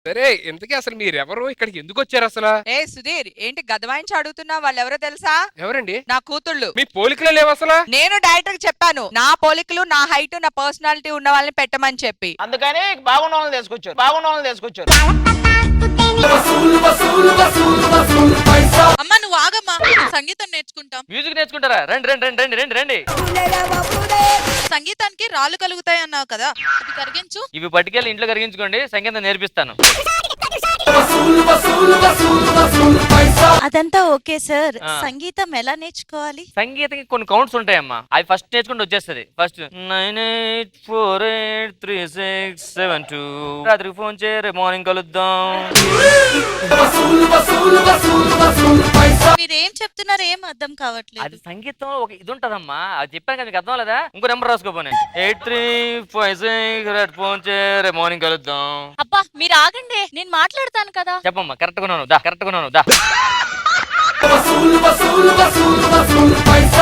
సరే ఇంతకీ అసలు మీరెవరు ఇక్కడికి ఎందుకు వచ్చారు అసలు? ఏ సుధీర్, ఏంటి గదవాయించి అడుగుతున్నావు? వాళ్ళెవరో తెలుసా? ఎవరండి? నా కూతుళ్ళు. మీ పోలికలే లేవు అసలు. నేను డైరెక్టర్ చెప్పాను, నా పోలికలు, నా హైట్, నా పర్సనాలిటీ ఉన్న వాళ్ళని పెట్టమని చెప్పి. అందుకని బాగున్న వాళ్ళని తీసుకొచ్చారు. అమ్మా నువ్వు ఆగమ్మా, సంగీతం నేర్చుకుంటాం. మ్యూజిక్ నేర్చుకుంటారా? రండి రండి రండి రండి రండి. సంగీతానికి రాళ్ళు కలుగుతాయి అన్నావు కదా, ఇది కరిగించు. ఇవి పట్టుకెళ్ళి ఇంట్లో కరిగించుకోండి, సంగీతం నేర్పిస్తాను. అదంతా ఓకే సార్, ఆ. సంగీతం ఎలా నేర్చుకోవాలి? సంగీతకి కొన్ని కౌంట్స్ ఉంటాయమ్మా, అవి ఫస్ట్ నేర్చుకుంటే వచ్చేస్తుంది. ఫస్ట్ 98483672. రాత్రికి ఫోన్ చేయరు, మార్నింగ్ కలుద్దాం. మీరేం చెప్తున్నారు, ఏం అర్థం కావట్లేదు. అది సంగీతం ఒక ఇది ఉంటదమ్మా, అది చెప్పాను కదా మీకు అర్థం లేదా? ఇంకో నెంబర్ రాసుకోపోయి 8356 ఫోన్ చేయరు, మార్నింగ్ కలుద్దాం. అబ్బా మీరు ఆగండి, నేను మాట్లాడతాను కదా. చెప్పమ్మా, కరెక్ట్గా ఉన్నాను దా, కరెక్ట్గా ఉన్నాను దా.